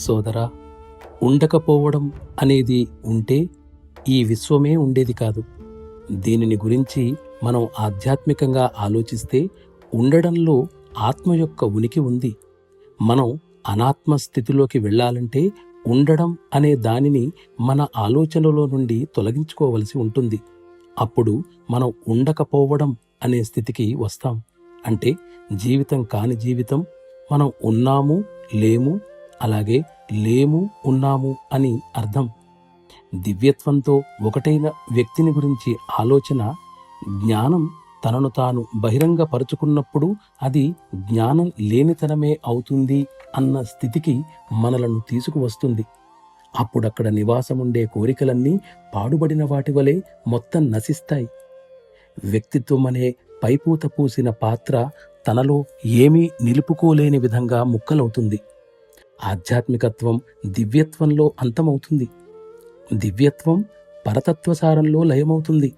సోదరా, ఉండకపోవడం అనేది ఉంటే ఈ విశ్వమే ఉండేది కాదు. దీనిని గురించి మనం ఆధ్యాత్మికంగా ఆలోచిస్తే ఉండడంలో ఆత్మ యొక్క ఉనికి ఉంది. మనం అనాత్మ స్థితిలోకి వెళ్ళాలంటే ఉండడం అనే దానిని మన ఆలోచనలో నుండి తొలగించుకోవలసి ఉంటుంది. అప్పుడు మనం ఉండకపోవడం అనే స్థితికి వస్తాం. అంటే జీవితం కాని జీవితం, మనం ఉన్నాము లేము, అలాగే లేము ఉన్నాము అని అర్థం. దివ్యత్వంతో ఒకటైన వ్యక్తిని గురించి ఆలోచన, జ్ఞానం తనను తాను బహిరంగపరుచుకున్నప్పుడు అది జ్ఞానం లేనితనమే అవుతుంది అన్న స్థితికి మనలను తీసుకువస్తుంది. అప్పుడక్కడ నివాసముండే కోరికలన్నీ పాడుబడిన వాటి వలె మొత్తం నశిస్తాయి. వ్యక్తిత్వమనే పైపూత పూసిన పాత్ర తనలో ఏమీ నిలుపుకోలేని విధంగా ముక్కలవుతుంది. ఆధ్యాత్మికత్వం దివ్యత్వంలో అంతమవుతుంది. దివ్యత్వం పరతత్వసారంలో లయమవుతుంది.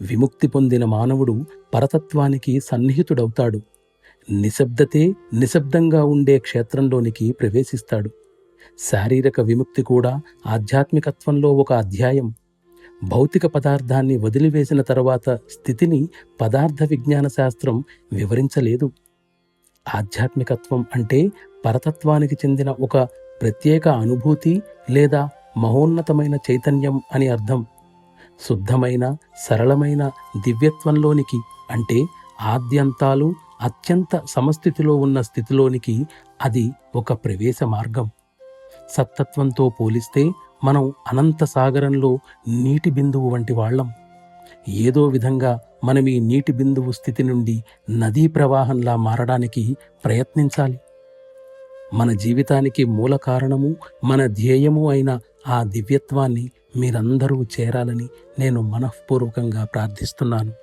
విముక్తి పొందిన మానవుడు పరతత్వానికి సన్నిహితుడవుతాడు. నిశ్శబ్దతే నిశ్శబ్దంగా ఉండే క్షేత్రంలోనికి ప్రవేశిస్తాడు. శారీరక విముక్తి కూడా ఆధ్యాత్మికత్వంలో ఒక అధ్యాయం. భౌతిక పదార్థాన్ని వదిలివేసిన తరువాత స్థితిని పదార్థ విజ్ఞాన శాస్త్రం వివరించలేదు. ఆధ్యాత్మికత్వం అంటే పరతత్వానికి చెందిన ఒక ప్రత్యేక అనుభూతి లేదా మహోన్నతమైన చైతన్యం అని అర్థం. శుద్ధమైన సరళమైన దివ్యత్వంలోనికి, అంటే ఆద్యంతాలు అత్యంత సమస్థితిలో ఉన్న స్థితిలోనికి అది ఒక ప్రవేశ మార్గం. సత్తత్వంతో పోలిస్తే మనం అనంత సాగరంలో నీటి బిందువు వంటి వాళ్ళం. ఏదో విధంగా మనం ఈ నీటి బిందువు స్థితి నుండి నదీ ప్రవాహంలా మారడానికి ప్రయత్నించాలి. మన జీవితానికి మూల కారణము, మన ధ్యేయము అయిన ఆ దివ్యత్వాన్ని మీరందరూ చేరాలని నేను మనఃపూర్వకంగా ప్రార్థిస్తున్నాను.